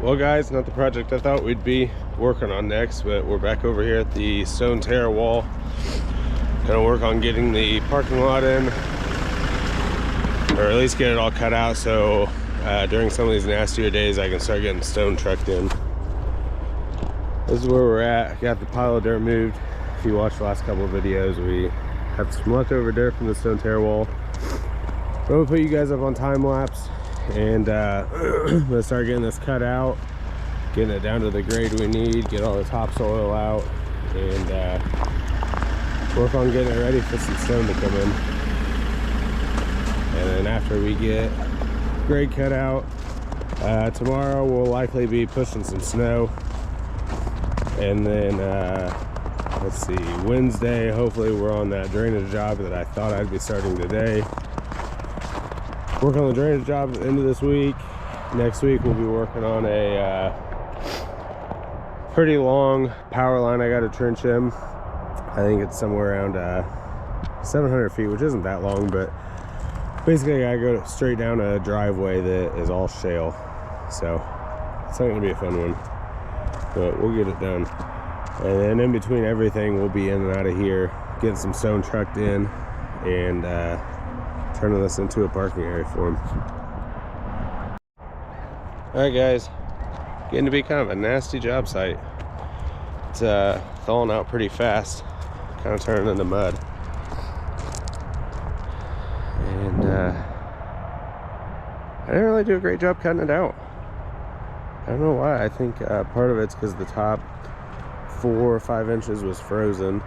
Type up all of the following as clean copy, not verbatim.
Well guys, not the project I thought we'd be working on next, but we're back over here at the stone tear wall. Gonna work on getting the parking lot in, or at least get it all cut out, so during some of these nastier days I can start getting stone trucked in. This is where we're at. Got the pile of dirt moved. If you watched the last couple of videos, we have some leftover dirt from the stone tear wall. I'm gonna put you guys up on time lapse, and I'm gonna start getting this cut out, getting it down to the grade we need, get all the topsoil out, and work on getting it ready for some stone to come in. And then after we get grade cut out, tomorrow we'll likely be pushing some snow, and then let's see, Wednesday hopefully we're on that drainage job that I thought I'd be starting today. Work on the drainage job at the end of this week. Next week we'll be working on a pretty long power line I got to trench in. I think it's somewhere around 700 feet, which isn't that long, but basically I go straight down a driveway that is all shale. So it's not going to be a fun one, but we'll get it done. And then in between everything, we'll be in and out of here, getting some stone trucked in, and turning this into a parking area for them. Alright guys, getting to be kind of a nasty job site. It's thawing out pretty fast, kind of turning into mud. And I didn't really do a great job cutting it out. I don't know why. I think part of it's because the top 4 or 5 inches was frozen,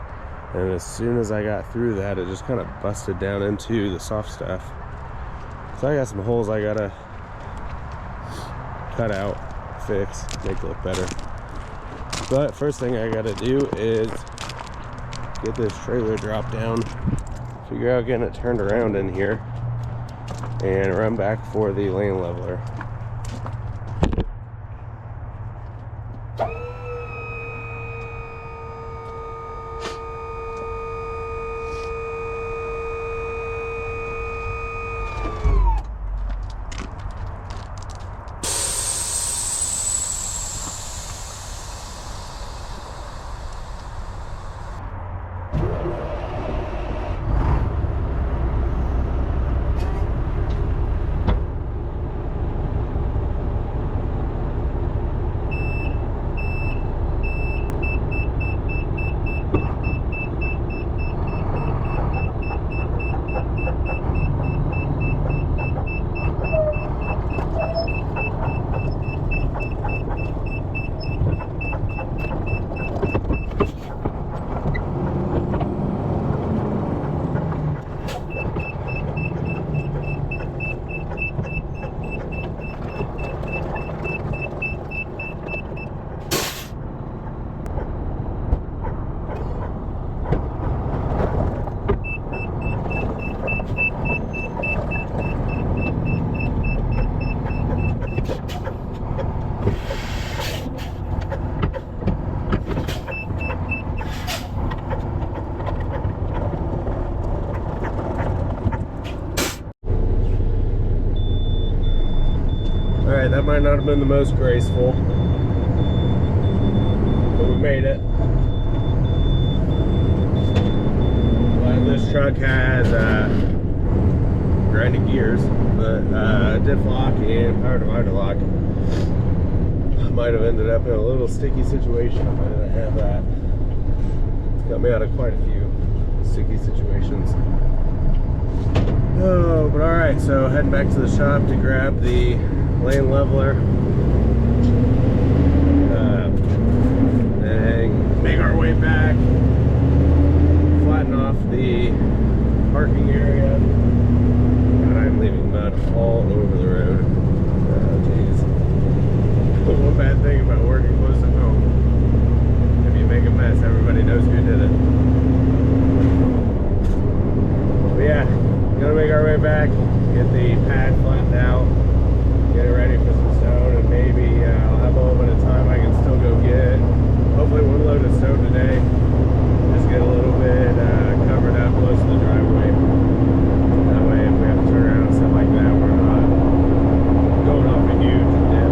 and as soon as I got through that, it just kind of busted down into the soft stuff. So I got some holes I gotta cut out, fix, make it look better. But first thing I gotta do is get this trailer dropped down, figure out getting it turned around in here, and run back for the lane leveler. Alright, that might not have been the most graceful, but we made it. Well, this truck has grinding gears, but diff lock and power divider lock. I might have ended up in a little sticky situation if I didn't have that. It's got me out of quite a few sticky situations. Oh, but alright, so heading back to the shop to grab the lane leveler, and make our way back, flatten off the parking area. God, I'm leaving mud all over the road. Oh jeez. One bad thing about working close to home, if you make a mess, everybody knows who did it. But yeah, gonna make our way back, get the pad flattened out, get it ready for some stone, and maybe I'll have a little bit of time I can still go get hopefully one load of stone today. Just get a little bit covered up close to the driveway. That way if we have to turn around and stuff like that, we're not going off a huge dip.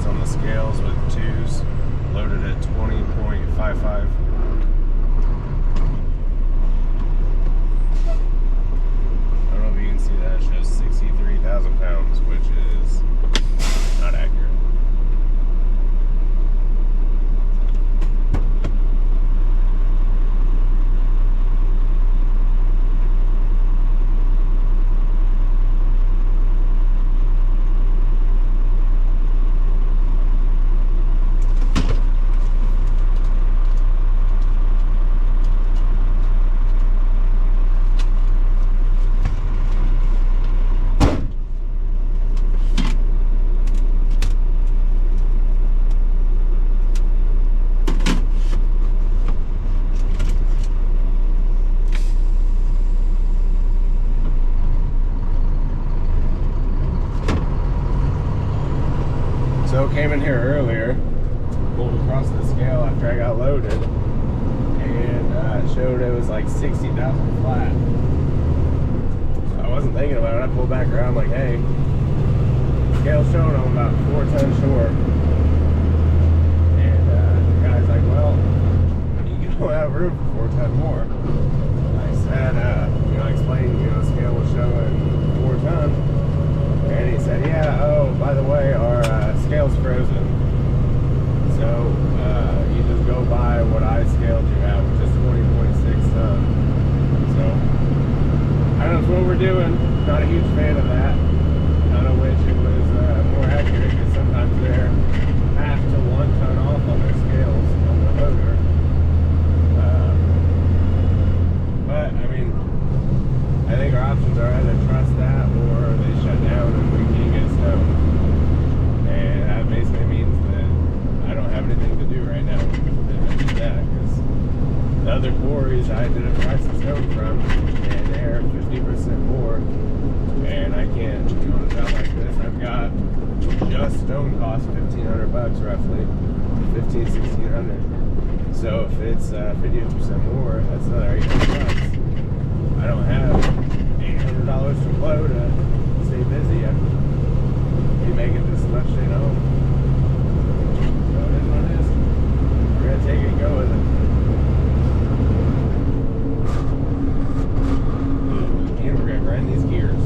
loads on the scales with 2s, loaded at 20.55. I don't know if you can see that. It shows 63,000 pounds, which is not accurate. So came in here earlier, pulled across the scale after I got loaded, and it showed it was like 60,000 flat. So I wasn't thinking about it. I pulled back around like, hey, scale's showing I'm about 4 tons short. And the guy's like, well, you don't have room for 4 tons more. I said, I explained, scale was showing 4 tons. And he said, yeah, oh, by the way, our scale's frozen. So you just go by what I scaled you at, which is 20.6 tons. So I don't know, it's what we're doing. Not a huge fan of that. Kind of wish it was more accurate, because sometimes they're half to 1 ton off on their scales on the loader. But, I mean, I think our options are either trust that or they shut down and we can't get stone. And that basically means that I don't have anything to do right now if I do that, because the other quarries I did a price of stone from, and they're 50% more. And I can't, on a job like this, I've got just stone cost $1,500 roughly, 1,600. So if it's 50% more, that's another $800. I don't have $800 to blow to stay busy. I'd be making this much staying home. So it is what it is. We're gonna take it and go with it. And we're gonna grind these gears.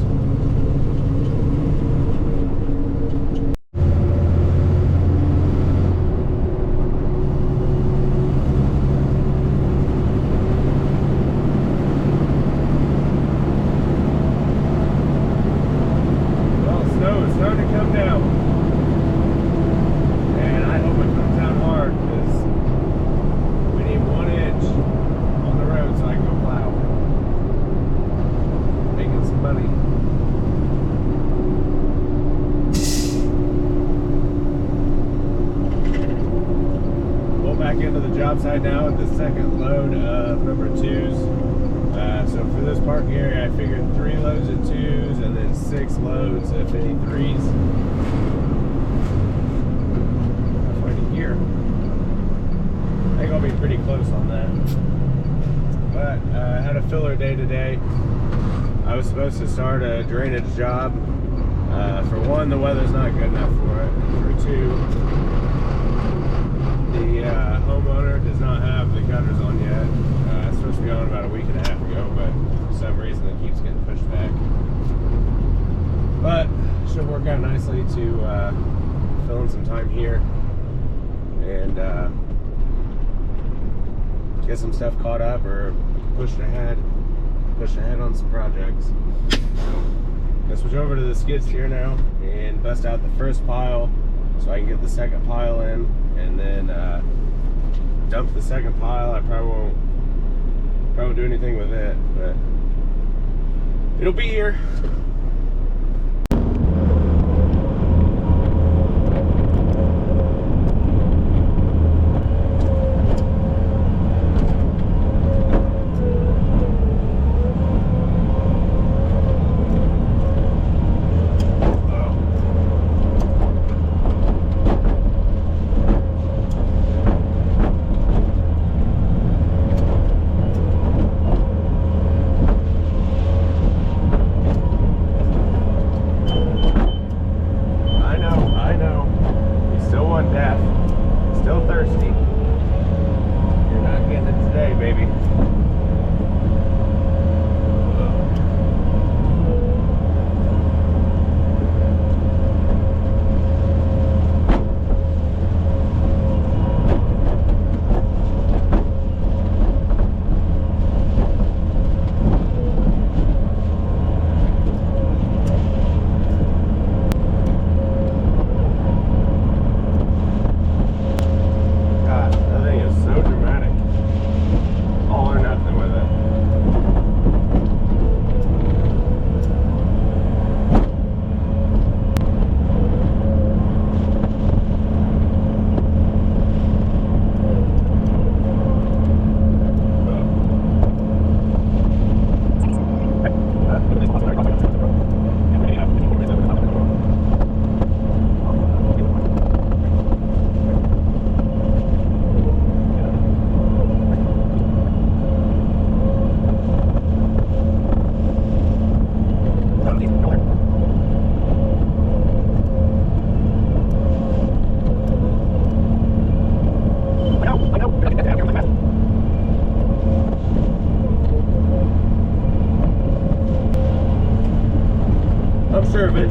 Into the job site now with the second load of number 2s. So for this parking area, I figured 3 loads of 2s and then 6 loads of 53s. I'll find a gear. I think I'll be pretty close on that. But I had a filler day today. I was supposed to start a drainage job. For one, the weather's not good enough for it. For 2, the homeowner does not have the gutters on yet. It's supposed to be on about a week and a half ago, but for some reason it keeps getting pushed back. But it should work out nicely to fill in some time here and get some stuff caught up or push ahead on some projects. I'm gonna switch over to the skid steer now and bust out the first pile so I can get the second pile in, and then dump the second pile. I probably won't do anything with it, but it'll be here.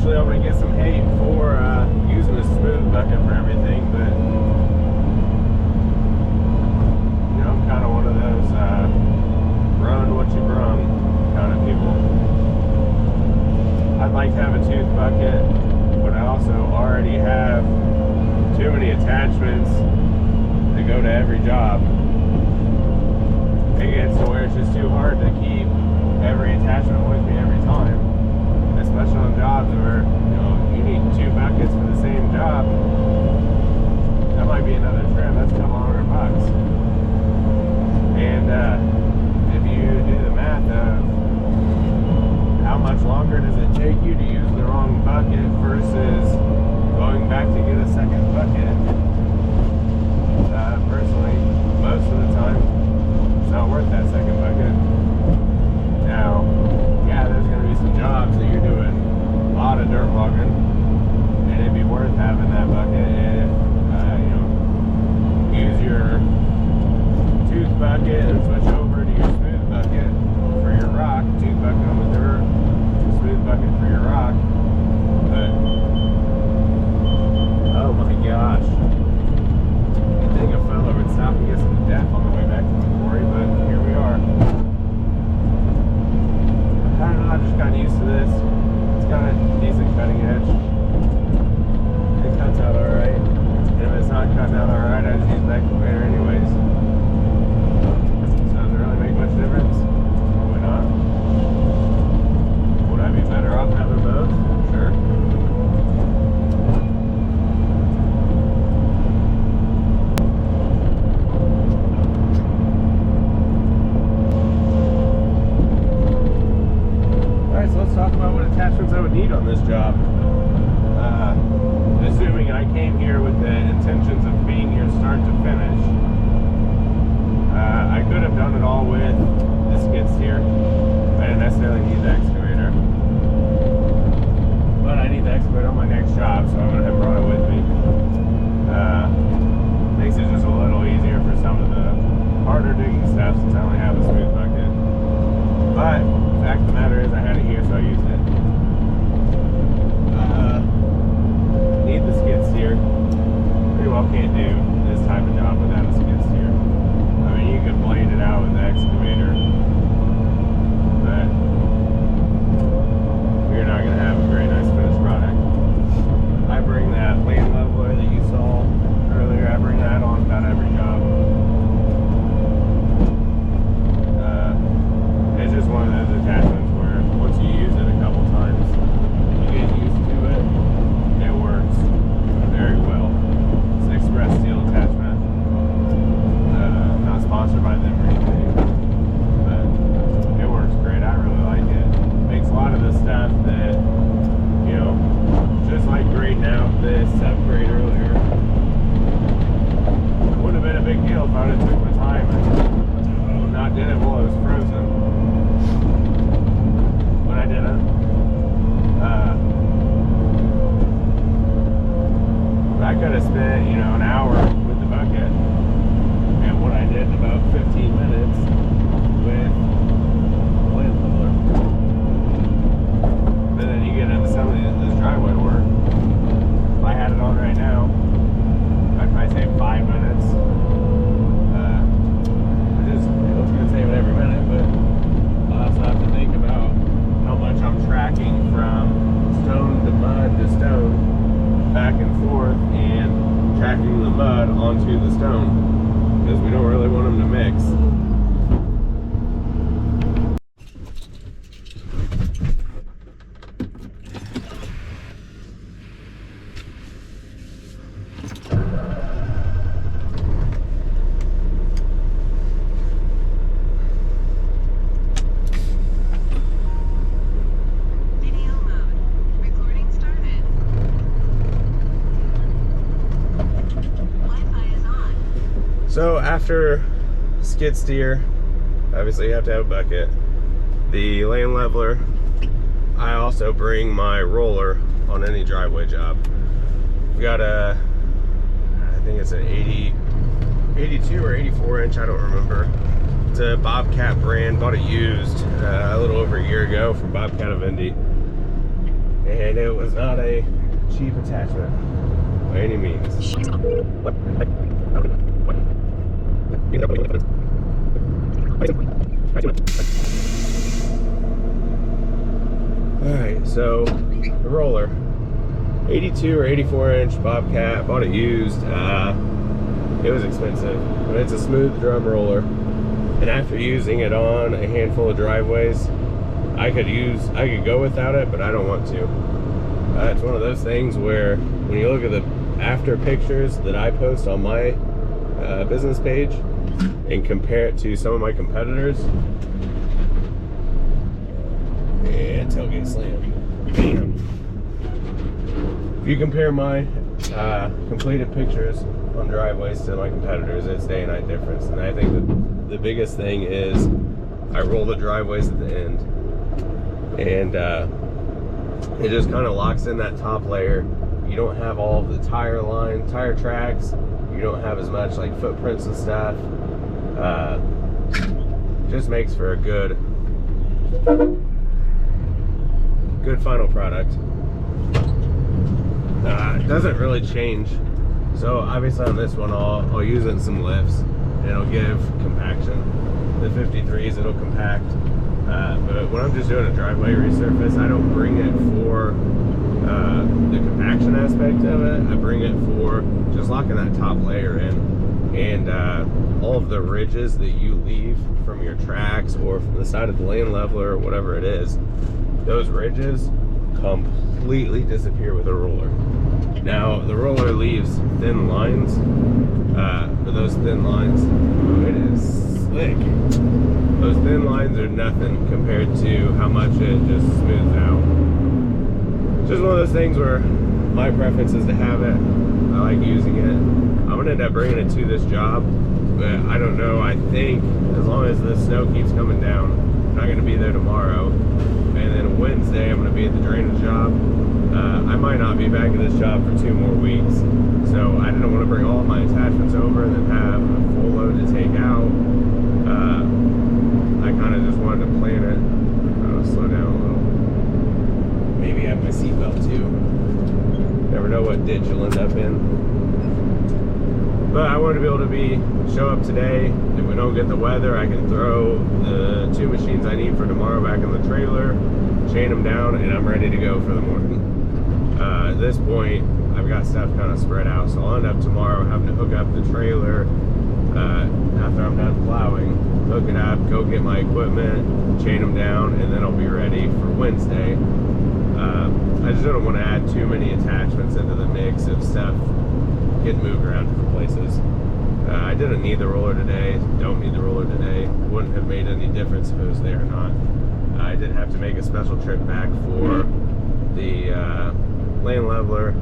eventually I'm gonna get some hate for using a smooth bucket for everything, but you know, I'm kind of one of those run what you brung kind of people. I'd like to have a tooth bucket, but I also already have too many attachments to go to every job. It gets to where it's just too hard to keep every attachment with me every time, especially on jobs where, you know, you need 2 buckets for the same job. That might be another trim. That's a couple $100. And if you do the math of how much longer does it take you to use the wrong bucket versus going back to get a second bucket, personally, most of the time, it's not worth that second bucket. Now, yeah, there's going to be some jobs that you're doing a lot of dirt logging, and it'd be worth having that bucket if, you know, use your tooth bucket and switch over to your smooth bucket for your rock, tooth bucket on the dirt, smooth bucket for your rock. But, oh my gosh. You'd think a fella would stop and get some death on the way back to the quarry, but here we are. I don't know, I've just gotten used to this. It's got a decent cutting edge. It cuts out alright. And if it's not cutting out alright, I just use the excavator anyways. So does it really make much difference? Probably not. Would I be better off having both? Sure. Alright, so let's talk about what attachments I would need on this job. Assuming I came here with the intentions of being here start to finish, I could have done it all with the skid steer. I didn't necessarily need the excavator. But I need the excavator on my next job, so I'm going to have brought it with me. Makes it just a little easier for some of the harder digging stuff since I only have a smooth bucket. But the fact of the matter is I had it here, so I used it. Need the skid steer. Pretty well can't do this type of job without a skid steer. I mean, you could blade it out with the excavator, but you're not going to have a very nice finished product. I bring that lane leveler that you saw earlier, I bring that on about every job. It's just one of those attachments where once you use it a couple times, you get used to it. It works very well. It's an express steel attachment. Not sponsored by them or anything, but it works great. I really like it. Makes a lot of the stuff that, you know, just like grading out this subgrade earlier, it wouldn't have been a big deal if I would have took my time and not did it while it was frozen. But I didn't. I could have spent, you know, an hour with the bucket, and what I did in about 15 minutes with the lane leveler. But then you get into some of this driveway work. If I had it on right now, I'd probably save 5 minutes. It's going to save it every minute, but I'll also have to think about how much I'm tracking from stone to mud to stone, back and forth, and tracking the mud onto the stone, because we don't really want them to mix. So after skid steer, obviously you have to have a bucket. The lane leveler, I also bring my roller on any driveway job. We got a, I think it's an 82 or 84 inch, I don't remember. It's a Bobcat brand, bought it used a little over a year ago from Bobcat of Indy. and it was not a cheap attachment by any means. Alright, so the roller, 82 or 84 inch Bobcat, bought it used. It was expensive, but it's a smooth drum roller, and after using it on a handful of driveways, I could go without it, but I don't want to. It's one of those things where when you look at the after pictures that I post on my business page and compare it to some of my competitors, and tailgate slam. Bam. If you compare my completed pictures on driveways to my competitors, it's day and night difference. And I think that the biggest thing is I roll the driveways at the end, and it just kind of locks in that top layer. You don't have all of the tire tracks. You don't have as much like footprints and stuff. Just makes for a good final product. It doesn't really change. So obviously on this one, I'll use it in some lifts, and it'll give compaction. The 53s, it'll compact. But when I'm just doing a driveway resurface, I don't bring it for the compaction aspect of it. I bring it for just locking that top layer in, and all of the ridges that you leave from your tracks or from the side of the lane leveler or whatever it is, those ridges completely disappear with a roller. Now the roller leaves thin lines, but those thin lines, it is slick. Those thin lines are nothing compared to how much it just smooths out. Just one of those things where my preference is to have it. I like using it. I'm gonna end up bringing it to this job, but I don't know. I think as long as the snow keeps coming down, I'm not gonna be there tomorrow. And then Wednesday, I'm going to be at the drainage job. I might not be back at this job for 2 more weeks. So I didn't want to bring all of my attachments over and then have a full load to take out. I kind of just wanted to plan it. I'll slow down a little. Maybe have my seatbelt too. Never know what ditch you'll end up in. But I wanted to be able to show up today. If we don't get the weather, I can throw the 2 machines I need for tomorrow back in the trailer, chain them down, and I'm ready to go for the morning. At this point, I've got stuff kind of spread out, so I'll end up tomorrow having to hook up the trailer after I'm done plowing, hook it up, go get my equipment, chain them down, and then I'll be ready for Wednesday. I just don't want to add too many attachments into the mix of stuff getting moved around different places. I didn't need the roller today, don't need the roller today. Wouldn't have made any difference if it was there or not. I did have to make a special trip back for the lane leveler.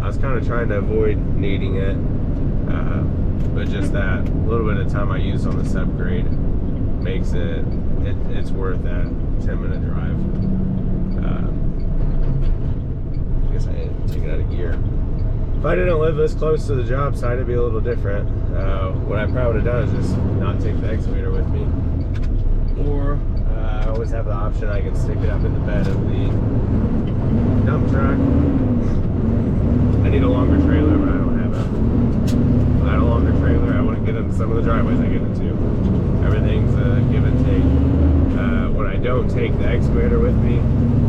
I was kind of trying to avoid needing it, but just that little bit of time I used on the subgrade makes it's worth that 10-minute drive. I guess I had to take it out of gear. If I didn't live this close to the job site, it'd be a little different. What I probably would have done is just not take the excavator with me. Or I always have the option I can stick it up in the bed of the dump truck. I need a longer trailer, but I don't have it. If I had a longer trailer, I wouldn't get into some of the driveways I get into. Everything's a give and take. When I don't take the excavator with me,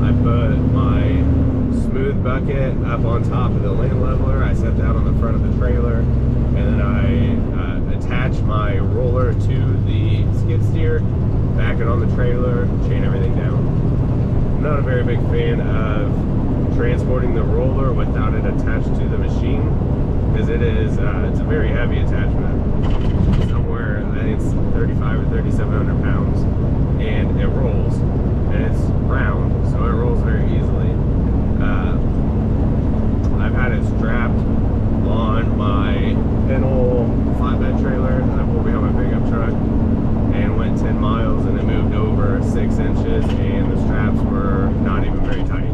I put my smooth bucket up on top of the lane leveler. I set that on the front of the trailer, and then I attach my roller to the skid steer, back it on the trailer, chain everything down. I'm not a very big fan of transporting the roller without it attached to the machine, because it's a very heavy attachment. Somewhere, I think it's 3,500 or 3,700 pounds, and it rolls, and it's round, so it rolls very easily. I've had it strapped on my pinhole flatbed trailer that I pulled behind my pickup truck and went 10 miles, and it moved over 6 inches, and the straps were not even very tight.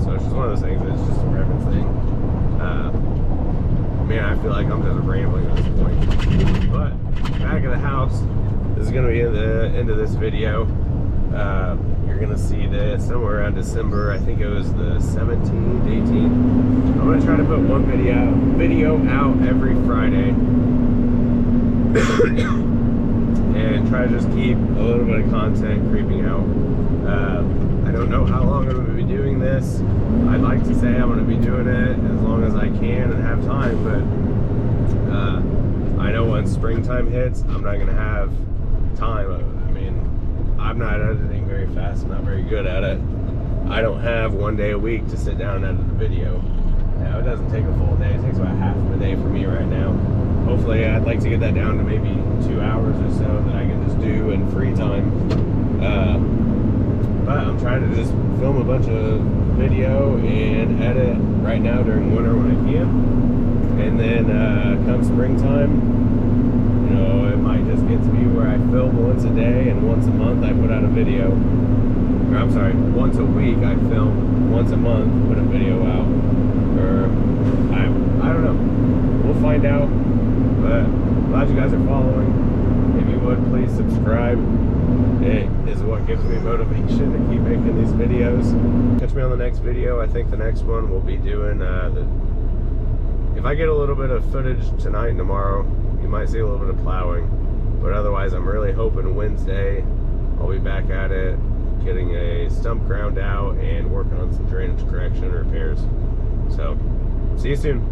So it's just one of those things. It's just a preference thing. Man, I feel like I'm just rambling at this point. But back at the house, this is going to be the end of this video. You're you're gonna see this somewhere around December. I think it was the 17th, 18th. I'm gonna try to put one video out every Friday. And try to just keep a little bit of content creeping out. I don't know how long I'm going to be doing this. I'd like to say I'm going to be doing it as long as I can and have time, but I know when springtime hits, I'm not going to have time. I mean, I'm not editing very fast. I'm not very good at it. I don't have one day a week to sit down and edit a video. Now, it doesn't take a full day. It takes about half of a day for me right now. Hopefully, I'd like to get that down to maybe 2 hours or so that I can just do in free time. But I'm trying to just film a bunch of video and edit right now during winter when I can. And then come springtime, you know, it might just get to be where I film once a day and once a month I put out a video. Or I'm sorry, once a week I film, once a month put a video out. Or I don't know. We'll find out. But glad you guys are following. If you would, please subscribe. It is what gives me motivation to keep making these videos. Catch me on the next video. I think the next one we'll be doing if I get a little bit of footage tonight and tomorrow, you might see a little bit of plowing. But otherwise, I'm really hoping Wednesday I'll be back at it, getting a stump ground out and working on some drainage correction repairs. So, see you soon.